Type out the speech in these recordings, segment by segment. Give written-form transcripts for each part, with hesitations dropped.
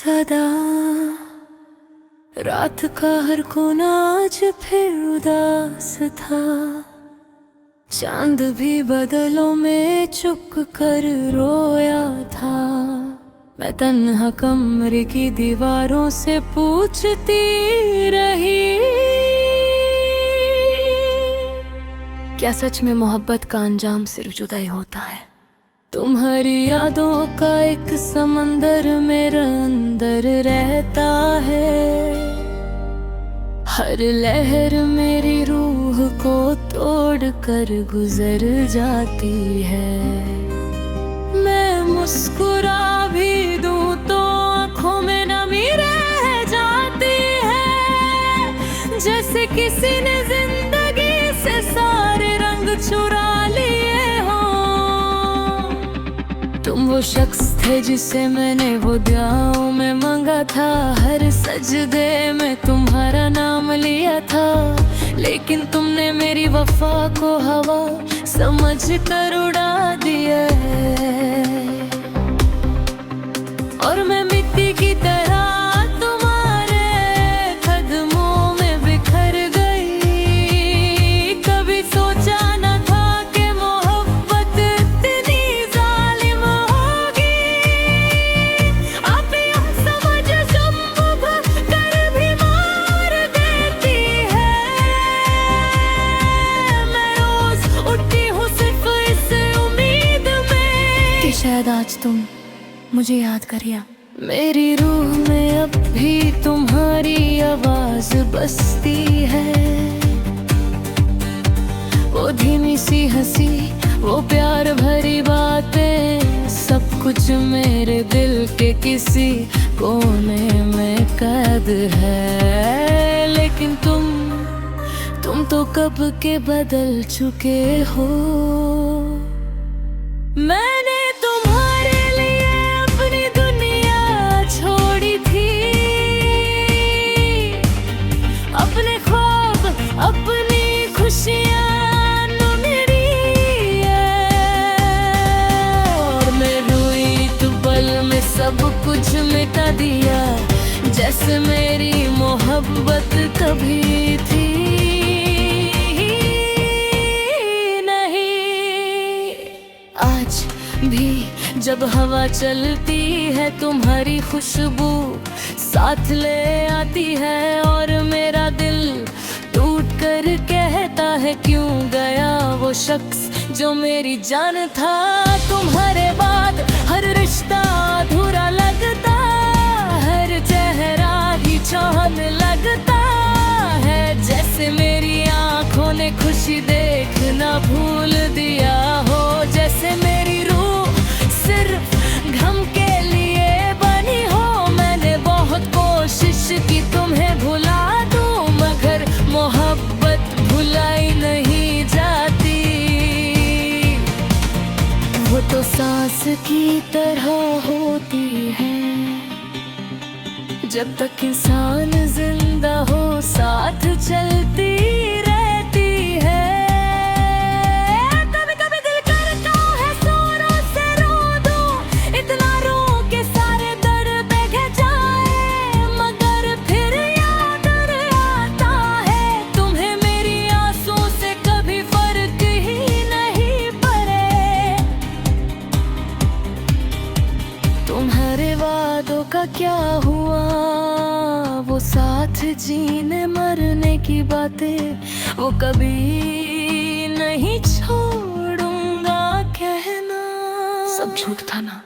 सदा रात का हर कोना आज फिर उदास था। चांद भी बदलों में चुप कर रोया था। मैं तन्हा कमरे की दीवारों से पूछती रही, क्या सच में मोहब्बत का अंजाम सिर्फ जुदाई होता है? तुम्हारी यादों का एक समंदर मेरे अंदर रहता है। हर लहर मेरी रूह को तोड़ कर गुजर जाती है। मैं मुस्कुरा भी दूं तो आँखों में नमी रह जाती है। जैसे किसी ने जिंदगी से सारे रंग चुरा लिए हो। तुम वो शख्स थे जिसे मैंने वो दुआओं में मांगा था। हर सजदे में तुम्हारा नाम लिया था। लेकिन तुमने मेरी वफा को हवा समझ कर उड़ा दिया है। और मैं मिट्टी की तरह तुम्हारे कदमों में बिखर गई। कभी सोचा न था कि मोहब्बत इतनी जालिम होगी। आप यूं समझ संभव कर भी मार देती है। मैं रोज उठती हूँ सिर्फ इस उम्मीद में कि शायद आज तुम मुझे याद करिया। मेरी रूह में अब भी तुम्हारी आवाज बसती है। वो धीमी सी हंसी, वो प्यार भरी बातें, सब कुछ मेरे दिल के किसी कोने में कैद है। लेकिन तुम तो कब के बदल चुके हो। मैंने तुम्हारे लिए अपनी दुनिया छोड़ी थी। अपने ख्वाब, अपनी खुशियाँ मेरी है। और मैं हुई तो पल में सब कुछ मिटा दिया। जैसे मेरी मोहब्बत कभी थी भी। जब हवा चलती है तुम्हारी खुशबू साथ ले आती है। और मेरा दिल टूट कर कहता है क्यों गया वो शख्स जो मेरी जान था। तुम्हारे बाद हर रिश्ता अधूरा लगता। हर चेहरा ही चांद लगता है। जैसे मेरी आंखों ने खुशी देखना भूल दिया हो। जैसे मेरी सिर्फ घम के लिए बनी हो। मैंने बहुत कोशिश की तुम्हें भुला दूं, मगर मोहब्बत भुलाई नहीं जाती। वो तो सांस की तरह होती है। जब तक इंसान जिंदा हो साथ चलती रहती है। तुम्हारे वादों का क्या हुआ? वो साथ जीने मरने की बातें वो कभी नहीं छोड़ूंगा कहना। सब झूठ था ना,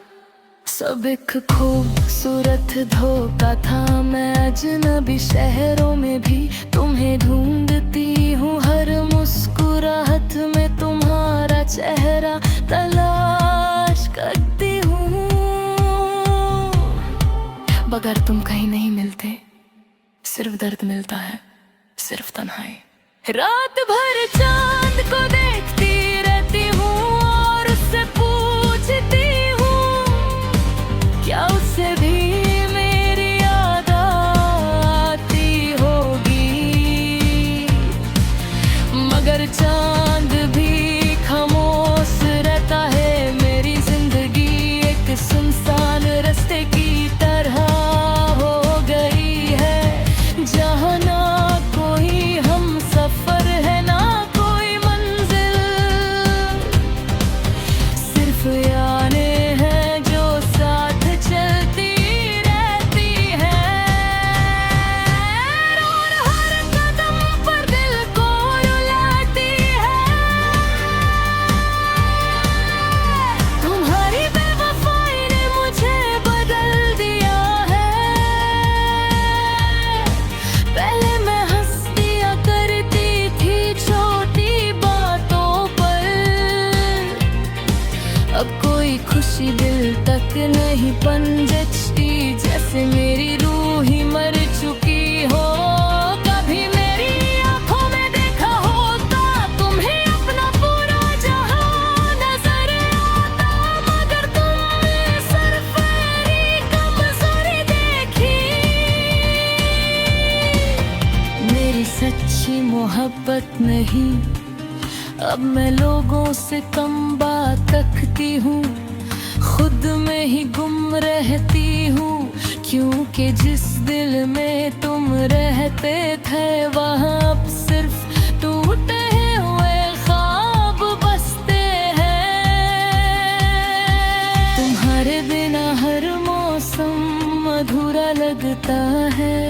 सब एक खूबसूरत धोखा था। मैं अजनबी शहरों में भी तुम्हें ढूंढती हूँ। हर मुस्कुराहट में तुम्हारा चेहरा तलाश करती हूँ। बगैर तुम कहीं नहीं मिलते, सिर्फ दर्द मिलता है, सिर्फ तन्हाई। रात भर चांद को देखती रहती हूँ और उससे पूछती हूँ क्या उससे भी मेरी याद आती होगी। मगर चांद भी खामोश रहता है। मेरी जिंदगी एक सुनसान रास्ते की तरह नहीं पंजटी, जैसे मेरी रूह ही मर चुकी हो। कभी मेरी आंखों में देखा होता तुम्हें अपना पूरा जहां नजर आता, मगर तुमने सिर्फ मेरी कमजोरी देखी। मेरी सच्ची मोहब्बत नहीं, अब मैं लोगों से कम बात रखती हूँ, खुद में ही गुम रहती हूँ। क्योंकि जिस दिल में तुम रहते थे वहाँ अब सिर्फ टूटे हुए ख्वाब बसते हैं। तुम्हारे बिना हर मौसम अधूरा लगता है,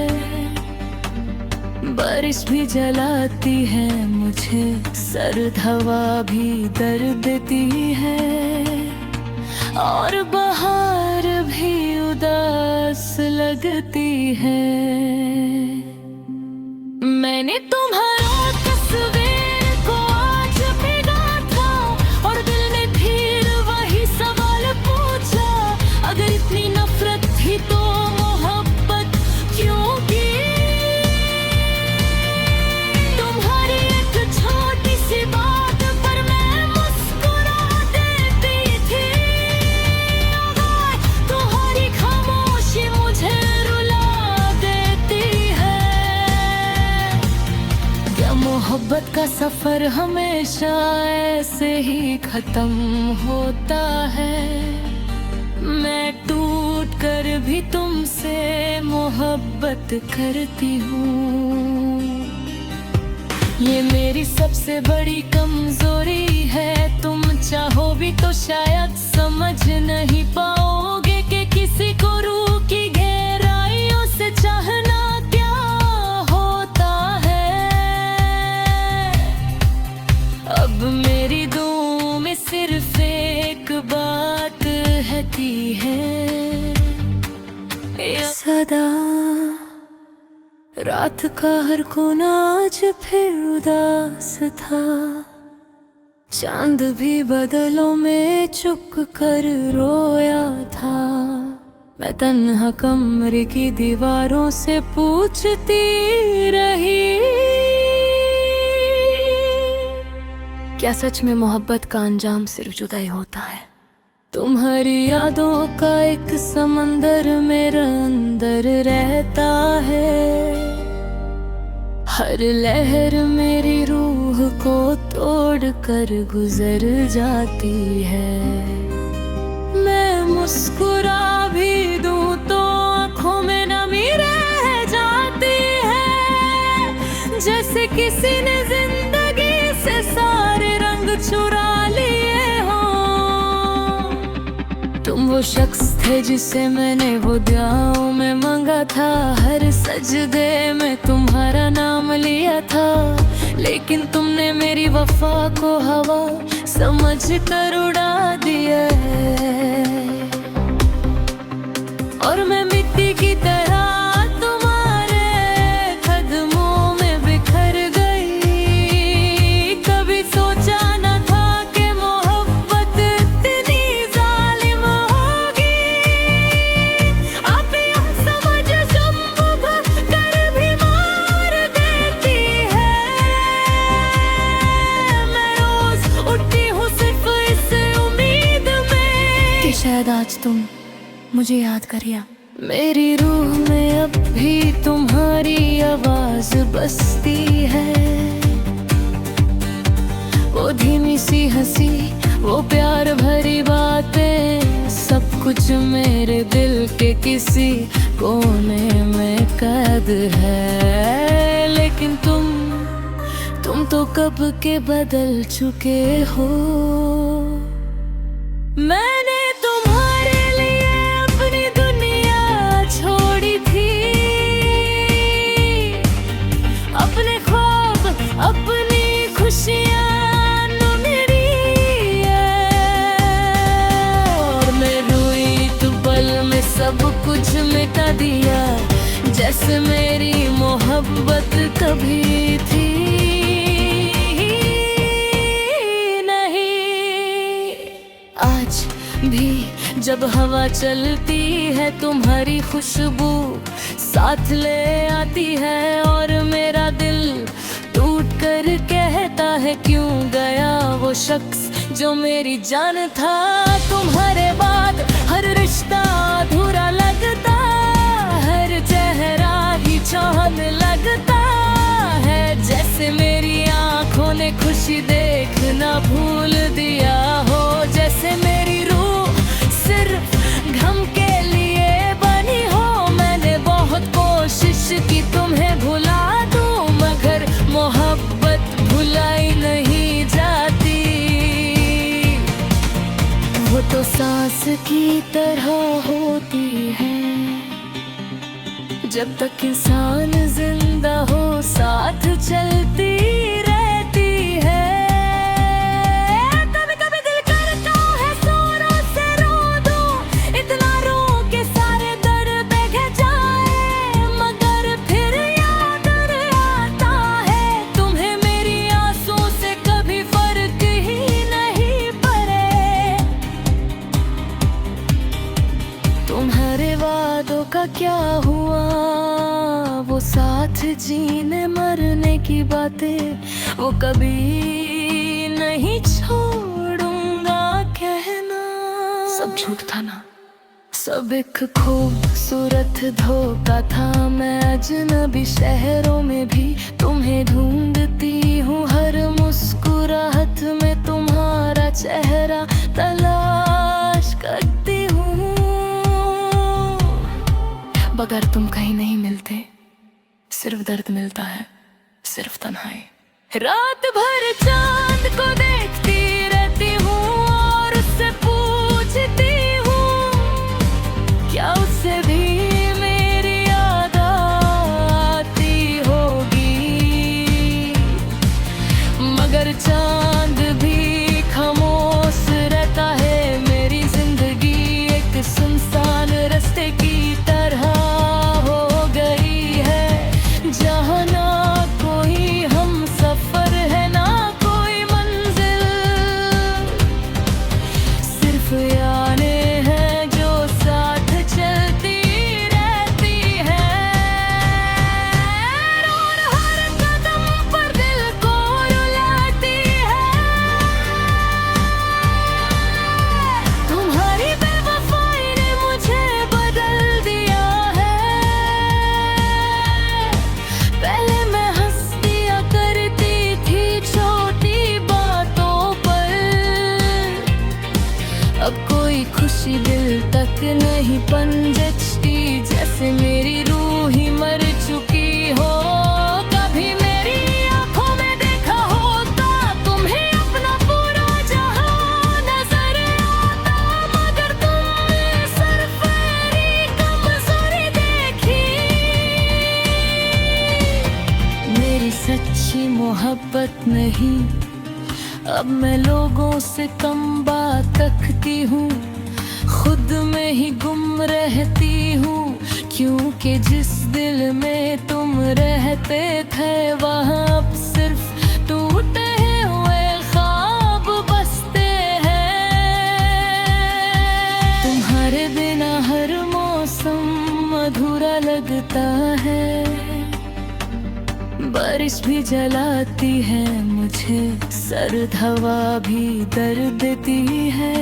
बारिश भी जलाती है मुझे, सर्द हवा भी दर्द देती है, और बहार भी उदास लगती है। मैंने तुम्हारा तस्वीर को आज भिगा था, और दिल ने फिर वही सवाल पूछा, अगर इतनी नफरत थी तो मोहब्बत क्यों की? तुम्हारी एक छोटी सी बात पर मैं मुस्कुरा देती थी, तुम्हारी खामोशी मुझे रुला देती है। क्या मोहब्बत का सफर हमेशा ऐसे ही खत्म होता है? मैं टूट कर भी तुमसे मोहब्बत करती हूँ। ये मेरी सबसे बड़ी कमजोरी है, तुम चाहो भी तो शायद समझ नहीं पाओगे कि किसी को रूह की गहराइयों से चाहना क्या होता है। अब मेरी दुआ में सिर्फ एक बात रहती है, सदा रात का हर कोना आज फिर उदास था, चांद भी बदलों में चुप कर रोया था। मैं तन्हा कमरे की दीवारों से पूछती रही, क्या सच में मोहब्बत का अंजाम सिर्फ जुदाई होता है? तुम्हारी यादों का एक समंदर मेरे अंदर रहता है, हर लहर मेरी रूह को तोड़ कर गुजर जाती है। मैं मुस्कुरा भी दूं तो आँखों में नमी रह जाती है, जैसे किसी ने जिंदगी से सारे रंग चुरा लिए हो। तुम वो शख्स थे जिसे मैंने वो दुआओं में मांगा था, हर सजदे में तुम्हारा नाम लिया था, लेकिन तुमने मेरी वफा को हवा समझ कर उड़ा दिया है। और मैं मिट्टी की तरह तुम्हारे कदमों में बिखर गई, कभी सोचा न था कि मोहब्बत इतनी जालिम होगी। अब यूं समझ जुम्ब कर भी मार देती है। मैं रोज उठती हूँ सिर्फ इस उम्मीद में कि शायद आज तुम मुझे याद करिया। मेरी रूह में अब भी तुम्हारी आवाज बसती है, वो धीमी सी हंसी, वो प्यार भरी बातें, सब कुछ मेरे दिल के किसी कोने में कैद है। लेकिन तुम तो कब के बदल चुके हो। मैंने तुम्हारे लिए अपनी दुनिया छोड़ी थी, अपने ख्वाब अपनी खुशियाँ मेरी है। और मैं रोई तो पल में सब कुछ मिटा दिया, जैसे मेरी मोहब्बत कभी थी नहीं। आज भी जब हवा चलती है तुम्हारी खुशबू साथ ले आती है, और मेरा दिल टूट कर कहता है क्यों गया वो शख्स जो मेरी जान था। तुम्हारे बाद हर रिश्ता अधूरा लगता, हर चेहरा ही चांद लगता है। जैसे मेरी आंखों ने खुशी देखना भूल दिया हो, जैसे मेरी रूह सिर्फ गम के लिए बनी हो। मैंने बहुत कोशिश की तुम्हें भुला दूं, मगर मोहब्बत भुलाई नहीं जाती। वो तो सांस की तरह होती है, जब तक इंसान जिंदा हो साथ चलती रहती है। कभी कभी दिल करता है जोरों से रो दूं, इतना रो के सारे दर्द बह जाए, मगर फिर याद आता है तुम्हें मेरी आंसू से कभी फर्क ही नहीं पड़े। तुम्हारे वादों का क्या हुआ, वो साथ जीने मरने की बातें वो कभी नहीं छोड़ूंगा कहना। सब झूठ था ना, सब एक खूबसूरत धोखा था। मैं अजनबी शहरों में भी तुम्हें ढूंढती हूँ, हर मुस्कुराहट में तुम्हारा चेहरा तलाश करती हूँ। बगैर तुम कहीं नहीं मिलते, सिर्फ दर्द मिलता है, सिर्फ तन्हाई। रात भर चांद को देखती रहती हूँ और उससे पूछती हूँ क्या उससे भी मेरी याद आती होगी, मगर चांद भी खामोश रहता है। मेरी जिंदगी एक सुनसान रास्ते की तरह हो गई है, जहाँ ना कोई हम सफर है ना कोई मंजिल, सिर्फ यादें हैं जो साथ चलती रहती है। और हर कदम पर दिल को रुलाती है, तुम्हारी बेवफाई ने मुझे बदल दिया है। पहले मैं हंस दिया करती थी छोटी बातों पर, अब कोई खुशी दिल तक नहीं पनजती, जैसे मेरी रूह ही मर चुकी हो। कभी मेरी आंखों में देखा होता तुम्हें अपना पूरा जहां नजर आता, मगर तुमने सिर्फ मेरी कमजोरी देखी। मेरी सच्ची मोहब्बत नहीं, अब मैं लोगों से कम बात रखती हूँ, खुद में ही गुम रहती हूँ, क्योंकि जिस दिल में तुम रहते थे वहाँ अब सिर्फ टूटे हुए ख्वाब बसते हैं। तुम्हारे बिना हर मौसम अधूरा लगता है, बारिश भी जलाती है मुझे, सर्द हवा भी दर्द देती है,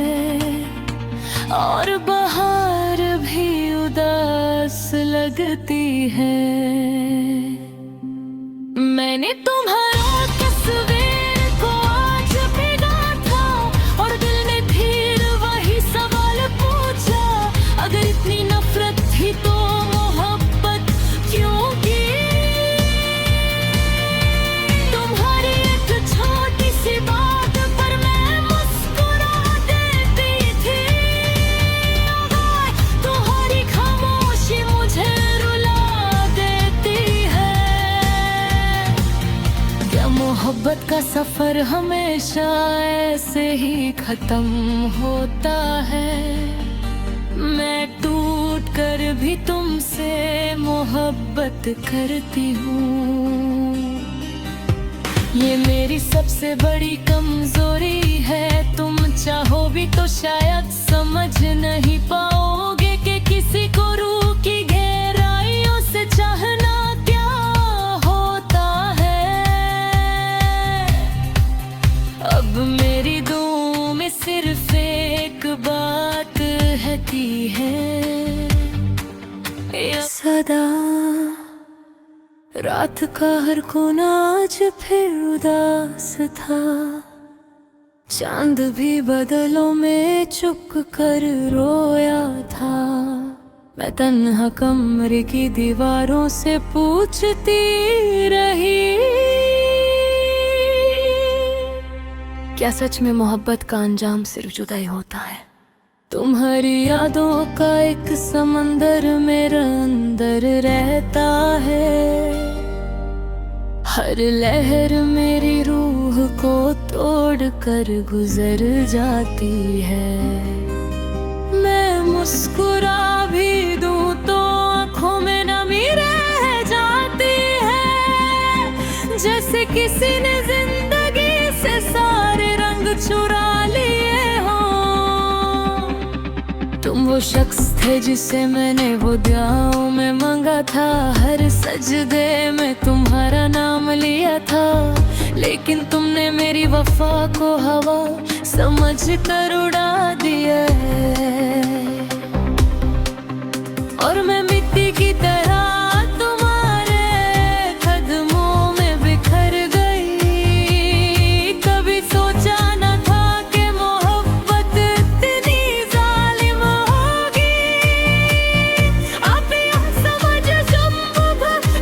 और बहार भी उदास लगती है। मैंने तुम्हारा तस्वीर को आज भिगा था, और दिल ने फिर वही सवाल पूछा, अगर इतनी नफरत थी तो मोहब्बत क्यों की। तुम्हारी एक छोटी सी बात पर मैं मुस्कुरा देती थी, तुम्हारी खामोशी मुझे रुला देती है। क्या मोहब्बत का सफर हमेशा ऐसे ही खत्म होता है। मैं टूट कर भी तुमसे मोहब्बत करती हूँ। ये मेरी सबसे बड़ी कमजोरी है। तुम चाहो भी तो शायद समझ नहीं पाओगे कि किसी को रूह की गहराइयों से चाहना क्या होता है। अब मेरी दुआ में सिर्फ एक बात रहती है, सदा रात का हर कोना आज फिर उदास था। चांद भी बदलों में चुप कर रोया था। मैं तन्हा कमरे की दीवारों से पूछती रही, क्या सच में मोहब्बत का अंजाम सिर्फ जुदाई होता है। तुम्हारी यादों का एक समंदर मेरे अंदर रहता है। हर लहर मेरी रूह को तोड़ कर गुजर जाती है। मैं मुस्कुरा भी दूं तो आंखों में नमी रह जाती है। जैसे किसी ने जिंदगी से सारे रंग चुरा लिए हो। तुम वो शख्स थे जिसे मैंने वो दुआओं में मांगा था। हर सजदे में तुम्हारा नाम लिया था। लेकिन तुमने मेरी वफा को हवा समझ कर उड़ा दिया है। और मैं मिट्टी की तरह तुम्हारे कदमों में बिखर गई। कभी सोचा न था कि मोहब्बत इतनी जालिम होगी। अब यह समझ जुम्ब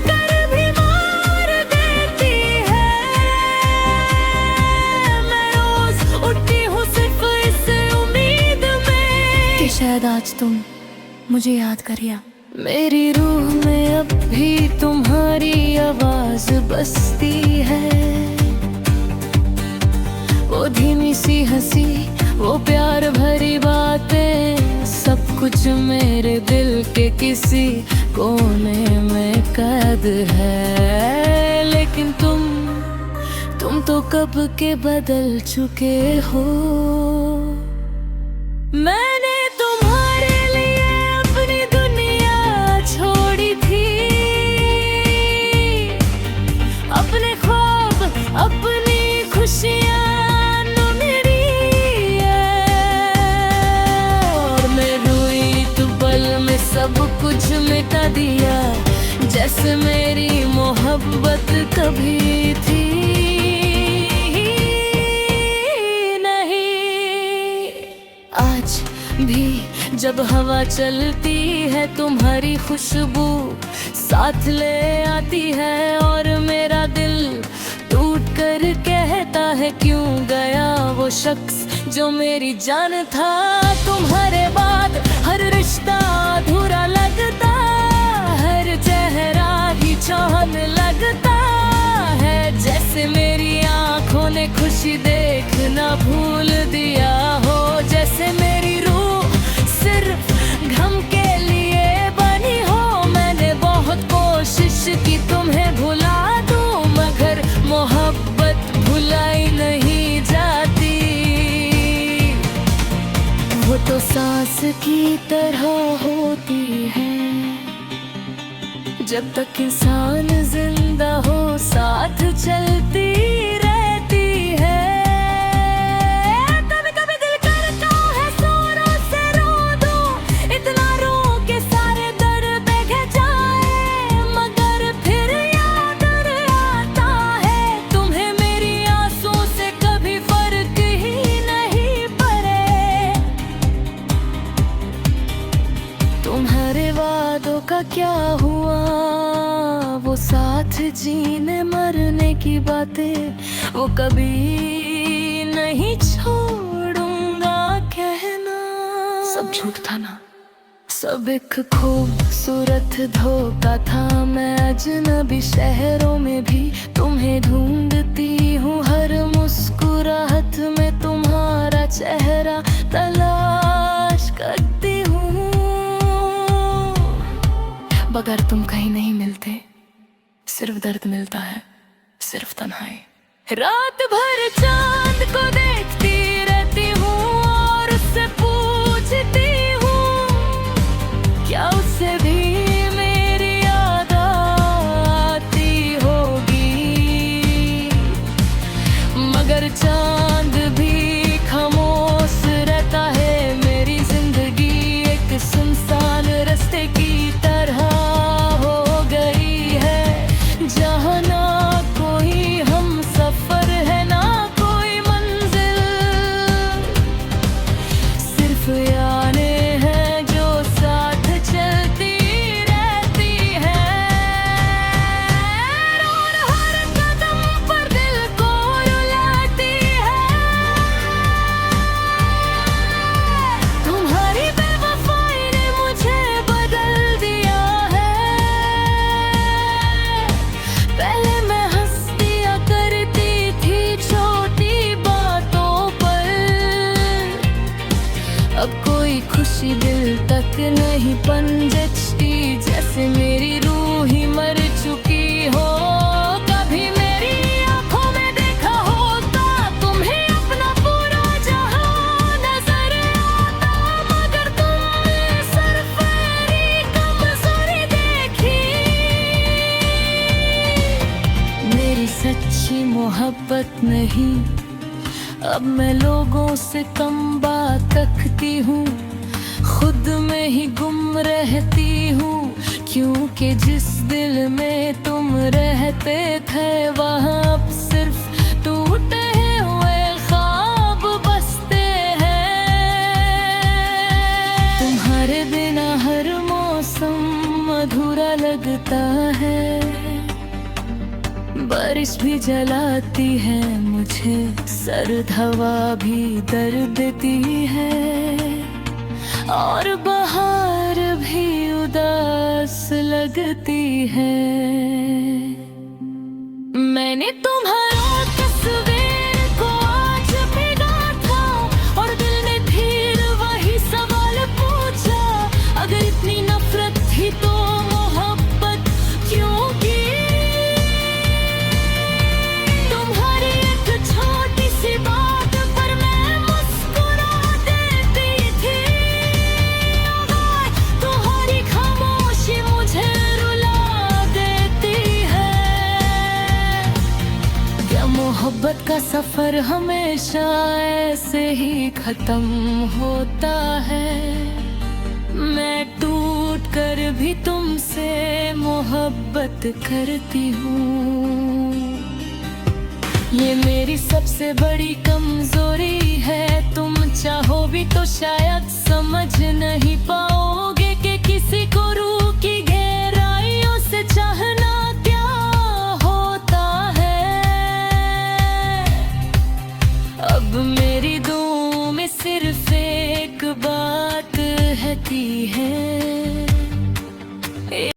कर भी मार देती है। मैं रोज उठती हूँ सिर्फ इस उम्मीद में कि शायद आज तुम मुझे याद करिया। मेरी रूह में अब भी तुम्हारी आवाज बसती है। वो धीमी सी हंसी, वो प्यार भरी बातें, सब कुछ मेरे दिल के किसी कोने में कैद है। लेकिन तुम तो कब के बदल चुके हो। मैंने तुम्हारे लिए अपनी दुनिया छोड़ी थी। अपने ख्वाब, अपनी खुशियाँ न मेरी है। और मैं रोई तो पल में सब कुछ मिटा दिया। जैसे मेरी मोहब्बत कभी थी भी। जब हवा चलती है तुम्हारी खुशबू साथ ले आती है। और मेरा दिल टूट कर कहता है क्यों गया वो शख्स जो मेरी जान था। तुम्हारे बाद हर रिश्ता अधूरा लगता। हर चेहरा ही चाहत लगता है। जैसे मेरी आंखों ने खुशी देखना भूल दिया हो। जैसे मेरी रूह सिर्फ गम के लिए बनी हो। मैंने बहुत कोशिश की तुम्हें भुला दूं, मगर मोहब्बत भुलाई नहीं जाती। वो तो सांस की तरह होती है। जब तक इंसान जिंदा हो साथ चलती रहती है। कभी कभी दिल करता है जोरों से रो दूं, इतना रो के सारे दर्द बह जाए। मगर फिर याद आता है तुम्हें मेरी आंसुओं से कभी फर्क ही नहीं पड़े। तुम्हारे वादों का क्या हुआ, वो साथ जीने मरने की बातें, वो कभी नहीं छोड़ूंगा कहना। सब झूठ था ना, सब एक खूबसूरत धोखा था। मैं अजनबी शहरों में भी तुम्हें ढूंढती हूँ। हर मुस्कुराहट में तुम्हारा चेहरा तलाश करती हूँ। बगैर तुम कहीं नहीं मिलते, सिर्फ दर्द मिलता है, सिर्फ तन्हाई। रात भर चांद को देखती रहती हूँ और उससे पूछती हूँ क्या उससे भी मेरी याद आती होगी। मगर चांद भी खामोश रहता है। मेरी जिंदगी एक सुनसान रास्ते की तरह हो गई है, जहाँ ना कोई हम सफर है ना कोई मंजिल, सिर्फ यादें हैं जो साथ चलती रहती है। और हर कदम पर दिल को रुलाती है। तुम्हारी बेवफाई ने मुझे बदल दिया है। पहले मैं हंस दिया करती थी छोटी बातों पर, अब कोई खुशी दिल तक नहीं पनजती, जैसे मेरी रूह ही मर चुकी हो। कभी मेरी आंखों में देखा होता तुम्हें अपना पूरा जहां नजर आता, मगर तुमने सिर्फ मेरी कमजोरी देखी। मेरी सच्ची मोहब्बत नहीं, अब मैं लोगों से कम बात रखती हूँ, खुद में ही गुम रहती हूँ, क्योंकि जिस दिल में तुम रहते थे वहाँ अब सिर्फ टूटे हुए ख्वाब बसते हैं। तुम्हारे बिना हर मौसम अधूरा लगता है, बारिश भी जलाती है मुझे, सर्द हवा भी दर्द देती है, और बहार भी उदास लगती है। मैंने तुम्हारा तस्वीर को आज भिगा था, और दिल ने फिर वही सवाल पूछा, अगर इतनी नफरत थी तो मोहब्बत क्यों की। मोहब्बत का सफर हमेशा ऐसे ही खत्म होता है। मैं टूट कर भी तुमसे मोहब्बत करती हूँ। ये मेरी सबसे बड़ी कमजोरी है, तुम चाहो भी तो शायद समझ नहीं पाओगे कि किसी को